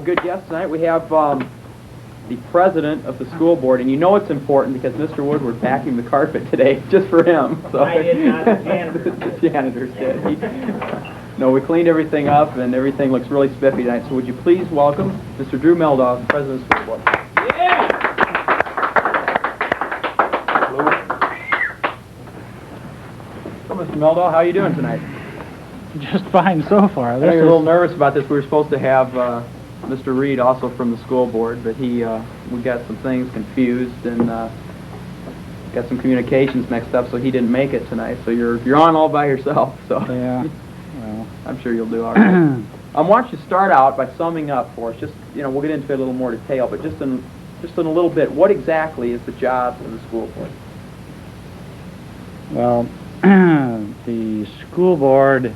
good guest tonight. We have the president of the school board, and you know it's important because Mr. Woodward vacuumed the carpet today just for him. So I did not, the janitors. The janitors did. No, we cleaned everything up, and everything looks really spiffy tonight. So would you please welcome Mr. Drew Meldahl, president of the school board. Yeah! So, Mr. Meldahl, how are you doing tonight? Just fine so far. I know you're a little nervous about this. We were supposed to have Mr. Reed also from the school board, but we got some things confused and got some communications mixed up, so he didn't make it tonight. So you're on all by yourself. So Yeah. Well, I'm sure you'll do all right. I want you to start out by summing up for us. Just we'll get into it a little more detail, but just in a little bit, what exactly is the job of the school board? well, the school board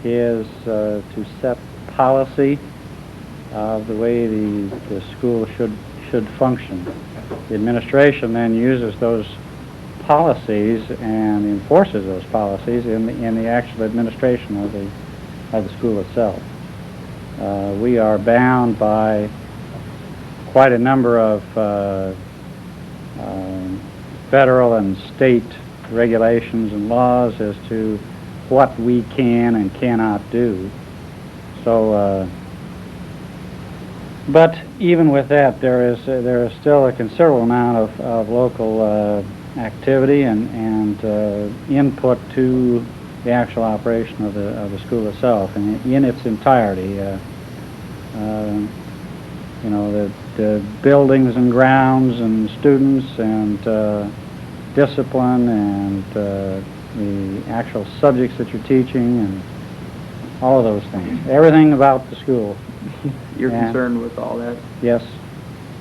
is to set policy of the way the school should function. The administration then uses those policies and enforces those policies in the actual administration of the school itself. We are bound by quite a number of federal and state regulations and laws as to what we can and cannot do. So, but even with that, there is still a considerable amount of local activity and input to the actual operation of the school itself, and in its entirety. The buildings and grounds and students and discipline and the actual subjects that you're teaching and all of those things. Everything about the school. You're concerned with all that? Yes.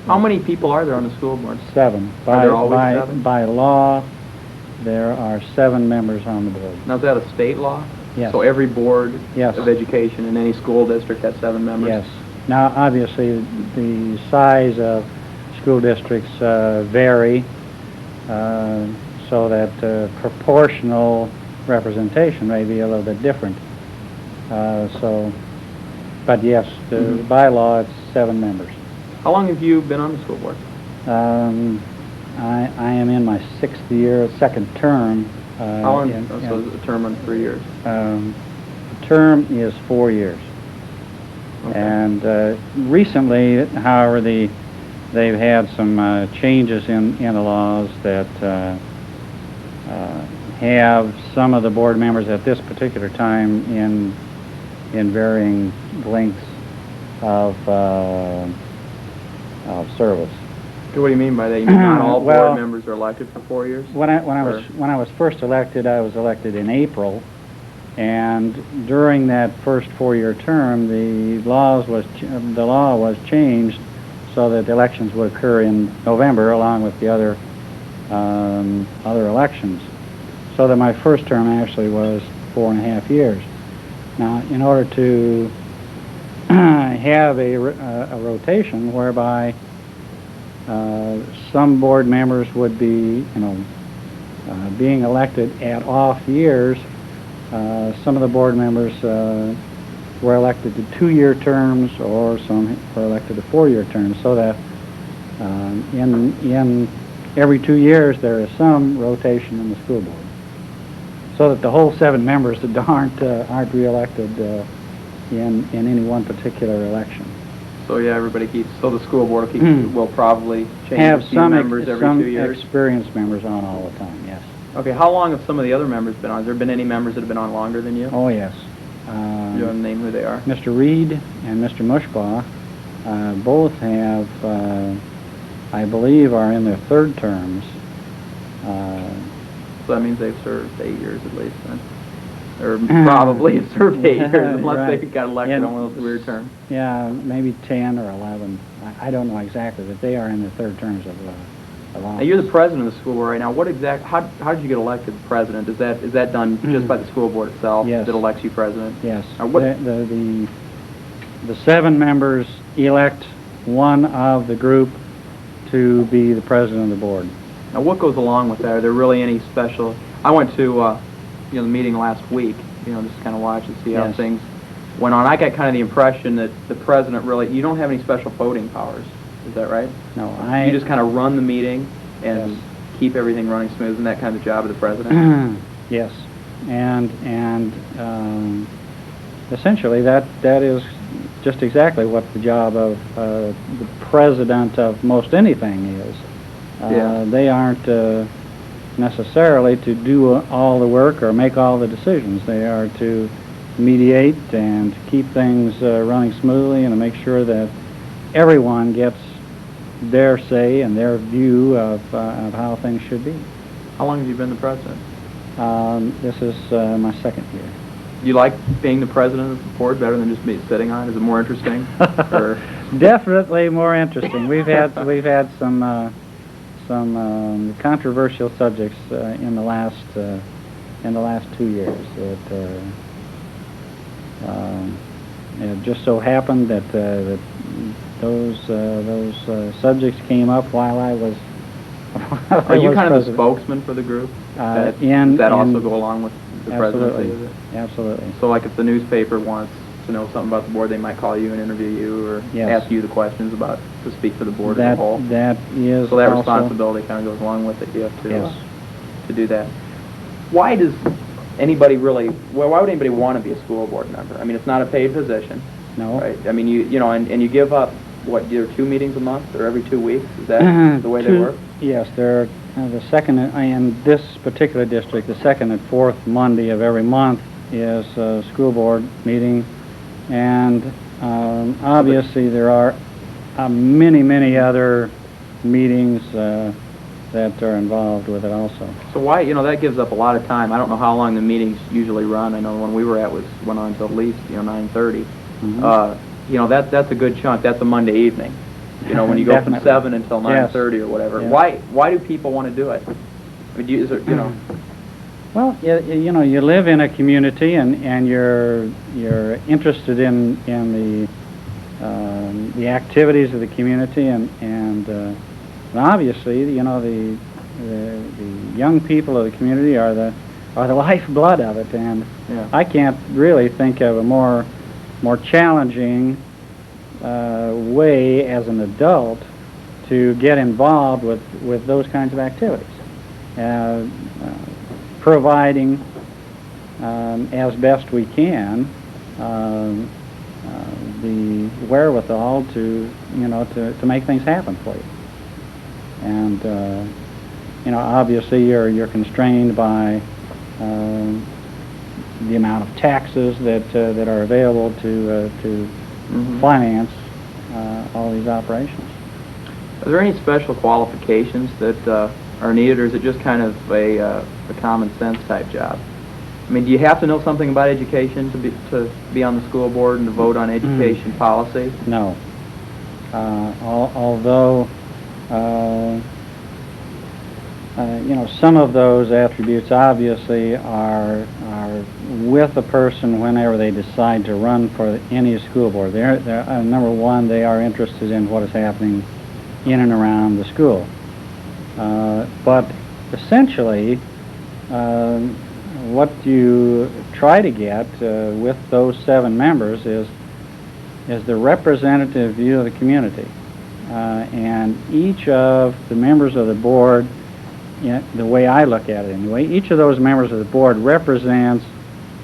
How many people are there on the school board? 7. Are there always 7? By law, there are 7 members on the board. Now, is that a state law? Yes. So every board Yes. of education in any school district has 7 members? Yes. Now, obviously, the size of school districts vary, so that proportional representation may be a little bit different. But yes, by law, it's 7 members. How long have you been on the school board? I am in my 6th year, 2nd term. How long? So it's a term on 3 years. The term is 4 years. Okay. And recently, however, they've had some changes in the laws that have some of the board members at this particular time in varying lengths of service. So what do you mean by that? You mean not all Well, board members are elected for 4 years? When I was first elected, I was elected in April, and during that first 4-year term, the law was changed so that the elections would occur in November along with the other elections. So that my first term actually was 4.5 years. Now, in order to have a rotation whereby some board members would be, being elected at off years, some of the board members were elected to 2-year terms, or some were elected to 4-year terms, so that in every 2 years there is some rotation in the school board, so that the whole 7 members that aren't reelected in any one particular election. So yeah, so the school board will probably change Have a few members every 2 years? Some experienced members on all the time, yes. Okay, how long have some of the other members been on? Has there been any members that have been on longer than you? Oh, yes. You want to name who they are? Mr. Reed and Mr. Mushbaugh both have, I believe, are in their 3rd terms. So that means they've served 8 years at least then. Or probably have served 8 years unless Right. they got elected on one of those weird terms. Yeah, maybe 10 or 11. I don't know exactly, but they are in their 3rd terms of office. Now you're the president of the school board right now. How did you get elected president? Is that done just by the school board itself? Yes. That elects you president? Yes. What? The 7 members elect one of the group to be the president of the board. Now what goes along with that? Are there really any special? I went to the meeting last week. Just kind of watch and see how Yes. things went on, I got kind of the impression that the president really, you don't have any special voting powers. Is that right? No, You just kind of run the meeting and Yes. keep everything running smooth. Isn't that kind of the job of the president? Yes, and essentially that is just exactly what the job of the president of most anything is. Yeah. They aren't necessarily to do all the work or make all the decisions. They are to mediate and keep things running smoothly and to make sure that everyone gets their say and their view of how things should be. How long have you been the president? This is my second year. Do you like being the president of the board better than just me sitting on it? Is it more interesting? Or Definitely more interesting. We've had some controversial subjects in the last 2 years. It just so happened that those subjects came up while I was. Are you kind of the president. spokesman for the group? Does in- that also in- go along with the Absolutely, presidency? Is it? absolutely. So like if the newspaper wants to know something about the board, they might call you and interview you or Yes. ask you the questions to speak for the board as a whole. That is So that also, responsibility kind of goes along with it. You have to Yes. to do that. Why does anybody really? Well, why would anybody want to be a school board member? I mean, it's not a paid position, No. right? I mean, you know, and you give up what? Either 2 meetings a month or every 2 weeks? Is that the way they work? Yes, they're the second in this particular district. The second and fourth Monday of every month is a school board meeting, and obviously there are many other meetings that are involved with it also. So why? You know, that gives up a lot of time. I don't know how long the meetings usually run. I know the one we were at went on until at least 9:30. Mhm. You know, that's a good chunk. That's a Monday evening. You know, when you go from Definitely. 7 until 9:30 or whatever. Yeah. Why do people want to do it? I mean, is there, you know? Well, you know, you live in a community, and you're interested in the activities of the community, and obviously, you know, the young people of the community are the lifeblood of it, and Yeah. I can't really think of a more challenging way as an adult to get involved with those kinds of activities. Providing as best we can the wherewithal to make things happen for you. And you know, obviously you're constrained by the amount of taxes that are available to Mhm. finance all these operations. Are there any special qualifications that are needed, or is it just kind of a common sense type job? I mean, do you have to know something about education to be on the school board and to vote on education policy? No. Although you know, some of those attributes obviously are with a person whenever they decide to run for any school board. They're number one, they are interested in what is happening in and around the school. But essentially, what you try to get with those 7 members is the representative view of the community. And each of the members of the board, the way I look at it anyway, each of those members of the board represents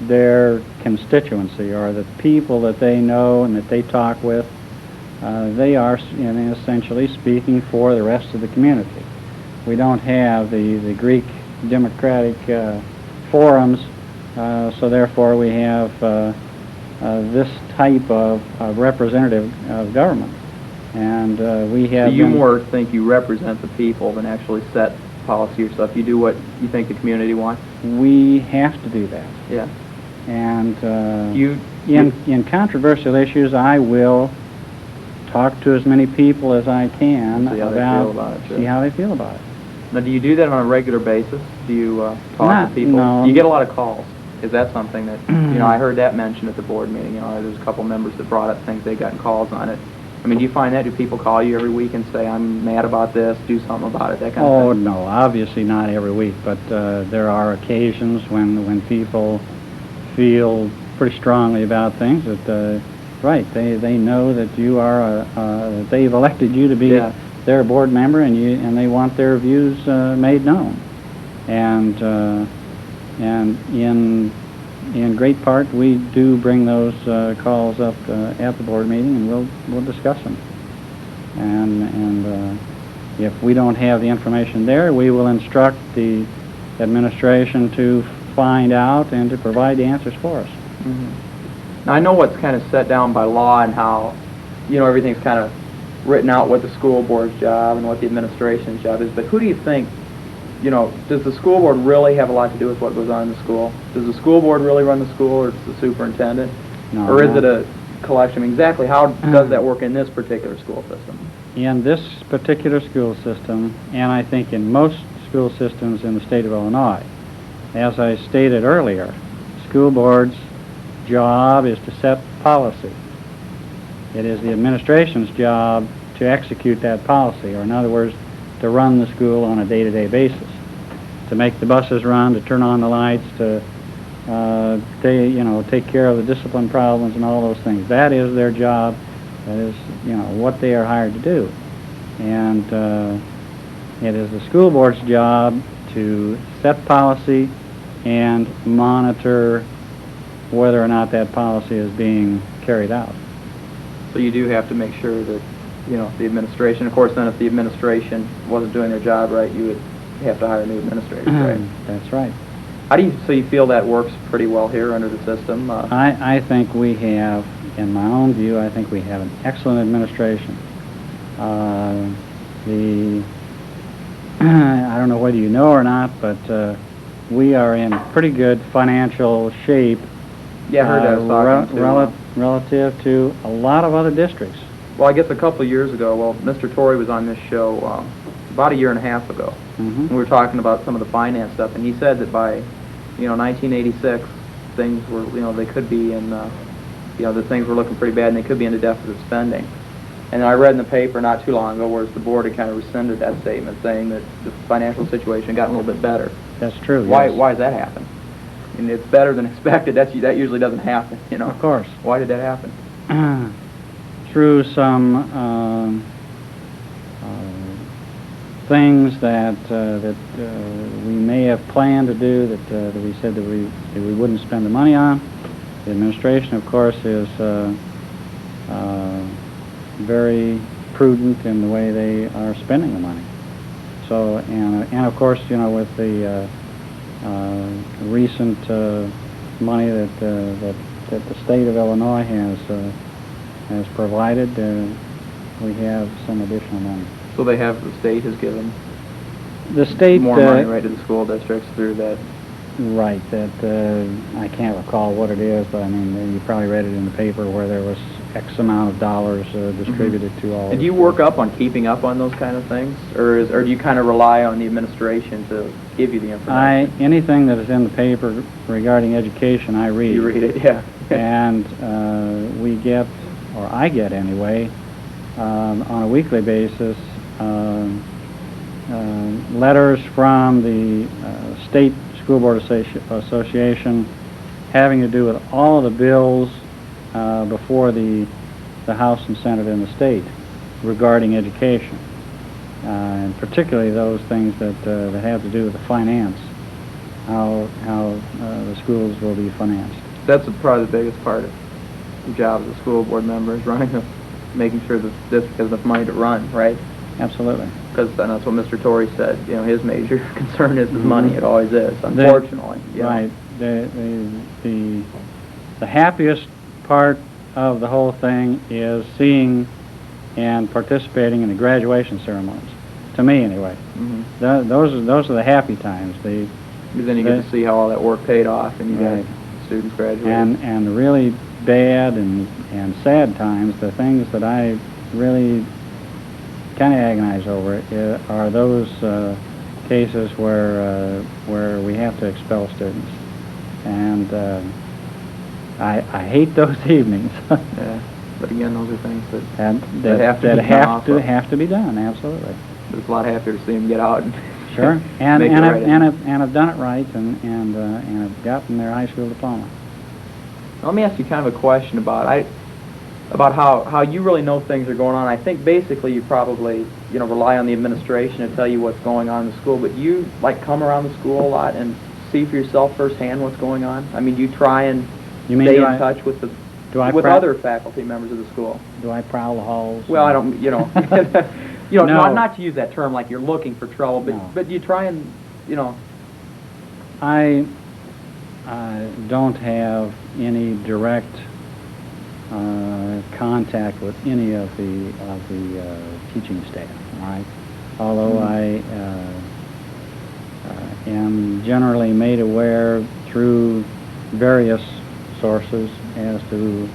their constituency, or the people that they know and that they talk with. They are essentially speaking for the rest of the community. We don't have the Greek democratic forums, so therefore we have this type of representative of government. And we have... So you more think you represent the people than actually set policy yourself. You do what you think the community wants? We have to do that. Yeah. And You in controversial issues, I will talk to as many people as I can See how they feel about it, sure. see how they feel about it. Now, do you do that on a regular basis? Do you talk Not- to people? no. You get a lot of calls. Is that something that, you know, I heard that mentioned at the board meeting. You know, there's a couple members that brought up things they gotten calls on it. I mean, do you find that? Do people call you every week and say, I'm mad about this, do something about it, that kind of Oh, thing? no, obviously not every week, but there are occasions when people feel pretty strongly about things. That right, they know that you are that they've elected you to be Yeah. their board member, and they want their views made known. And in great part, we do bring those calls up at the board meeting, and we'll discuss them. And if we don't have the information there, we will instruct the administration to find out and to provide the answers for us. Mhm. Now, I know what's kind of set down by law and how, everything's kind of written out what the school board's job and what the administration's job is, but who do you think, does the school board really have a lot to do with what goes on in the school? Does the school board really run the school, or it's the superintendent? No, or is no. it a collection? Exactly how does that work in this particular school system? In this particular school system, and I think in most school systems in the state of Illinois, as I stated earlier, school board's job is to set policy. It is the administration's job to execute that policy, or in other words, to run the school on a day-to-day basis, to make the buses run, to turn on the lights, to take care of the discipline problems and all those things. That is their job. That is, what they are hired to do. And it is the school board's job to set policy and monitor whether or not that policy is being carried out. So you do have to make sure that, the administration, of course, then if the administration wasn't doing their job right, you would have to hire new administrators, right? That's right. So you feel that works pretty well here under the system? I think we have, in my own view, I think we have an excellent administration. I don't know whether you know or not, but we are in pretty good financial shape. Yeah, I heard that. I was talking to, relative to a lot of other districts. well, I guess a couple of years ago, Mr. Torrey was on this show about a year and a half ago. Mm-hmm. And we were talking about some of the finance stuff, and he said that by, 1986, things were, they could be in, that things were looking pretty bad, and they could be into deficit spending. And I read in the paper not too long ago where the board had kind of rescinded that statement, saying that the financial situation had gotten a little bit better. That's true. Why Yes. does that happen? And it's better than expected. That usually doesn't happen, Of course. Why did that happen? Through some things that we may have planned to do that we said that we wouldn't spend the money on. The administration, of course, is very prudent in the way they are spending the money. So, and of course, with the recent money that the state of Illinois has provided, we have some additional money. So the state has given The state more money right to the school districts through that. Right, that I can't recall what it is, but I mean, you probably read it in the paper where there was X amount of dollars distributed to all. And do you work up on keeping up on those kind of things, or do you kind of rely on the administration to give you the information? Anything that is in the paper regarding education, I read. You read it, yeah. And we get, or I get anyway, on a weekly basis, letters from the State School Board Association having to do with all of the bills before the House and Senate in the state regarding education, and particularly those things that have to do with the finance, how the schools will be financed. That's probably the biggest part of the job as a school board member, is making sure that the district has enough money to run, right? Absolutely. Because that's what Mr. Torrey said. His major concern is his Mm-hmm. money. It always is, unfortunately. Right. The happiest part of the whole thing is seeing and participating in the graduation ceremonies. To me, anyway. Mm-hmm. Those are the happy times. Because then you get to see how all that work paid off, and you Right. got students graduating. And the really bad and sad times, the things that I really kind of agonize over are those cases where we have to expel students, and I hate those evenings. Yeah, but again, those are things and that have to be done. Absolutely. It's a lot happier to see them get out and Sure. And make it right. I've done it right and have gotten their high school diploma. Let me ask you kind of a question about how you really know things are going on. I think basically you probably, rely on the administration to tell you what's going on in the school, but you, like, come around the school a lot and see for yourself firsthand what's going on? I mean, do you try and stay in touch with other faculty members of the school? Do I prowl the halls? Well, I don't, No. not to use that term like you're looking for trouble, but No. but you try and, I don't have any direct contact with any of the teaching staff. All right, although I am generally made aware through various sources as to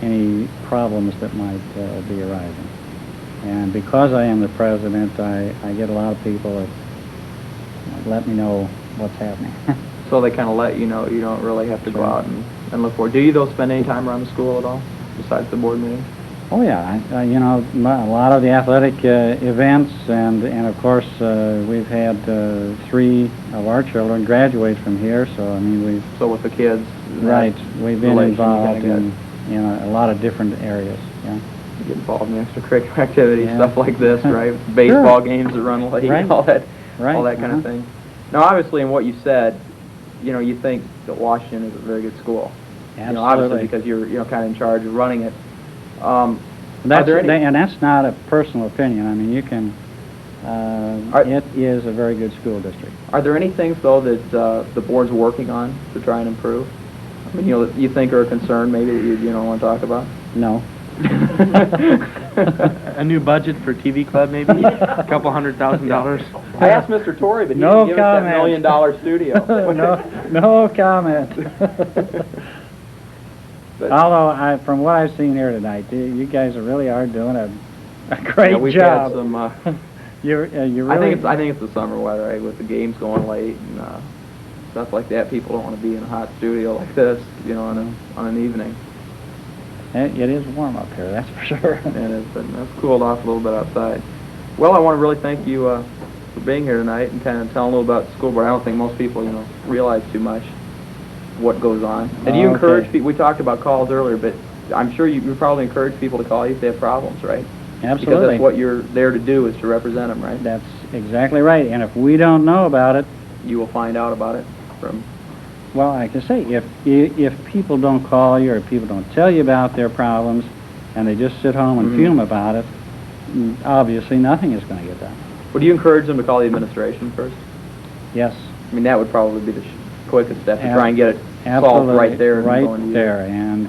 any problems that might be arising. And because I am the president, I get a lot of people that let me know what's happening. so they kind of let you know. You don't really have to go out and look for it. Do you, though, spend any time around the school at all, besides the board meetings? Oh yeah, a lot of the athletic events, and of course we've had 3 of our children graduate from here. So I mean So with the kids, right, we've been relation, involved you in a lot of different areas. Yeah. get involved in extracurricular activities, Yeah. stuff like this, right? Baseball games that run late, Right. all that Right, kind of thing. Now, obviously, in what you said, you think that Washington is a very good school. Absolutely. Obviously because you're kind of in charge of running it. That's, are there any? and that's not a personal opinion. I mean, you can. It is a very good school district. Are there any things though that the board's working on to try and improve? I mean, that you think are a concern, maybe that you don't want to talk about? No. A new budget for TV club, maybe? A couple $100,000. I asked Mr. Torrey, but he No didn't give us that $1 comment. million studio. no comment. But- Although, from what I've seen here tonight, you guys really are doing a great Yeah, we've job. had some. You really. I think it's the summer weather, right? With the games going late and stuff like that. People don't want to be in a hot studio like this, on an evening. It is warm up here, that's for sure. And it's cooled off a little bit outside. Well, I want to really thank you for being here tonight and kind of telling a little about the school board. I don't think most people, realize too much what goes on. And do you encourage people? We talked about calls earlier, but I'm sure you probably encourage people to call you if they have problems, right? Absolutely. Because that's what you're there to do, is to represent them, right? That's exactly right. And if we don't know about it, You will find out about it from. well, like I say, if people don't call you or people don't tell you about their problems, and they just sit home and fume about it, obviously nothing is going to get done. Would you encourage them to call the administration first? Yes. I mean, that would probably be the quickest step to try and get it solved Absolutely. right there. And going to Right you. there. And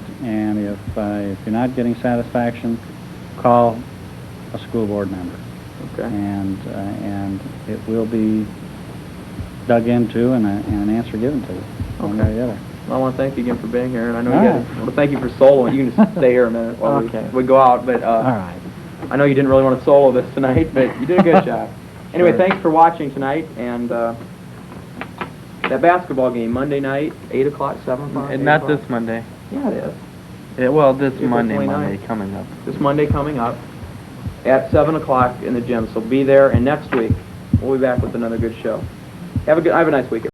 if you're not getting satisfaction, call a school board member. Okay. And it will be dug into and an answer given to you, one way or the other. Well, I want to thank you again for being here, and I know All you right. guys. I want to thank you for soloing. You can just stay here a minute while Okay. we go out. But All right. I know you didn't really want to solo this tonight, but you did a good job. Anyway, Sure. thanks for watching tonight, and that basketball game Monday night, 8 o'clock, 7 o'clock. And 8 not o'clock? this Monday. Yeah, it is. Yeah, well, this April Monday 29th. coming up. This Monday coming up at 7 o'clock in the gym. So be there, and next week we'll be back with another good show. Have a nice weekend.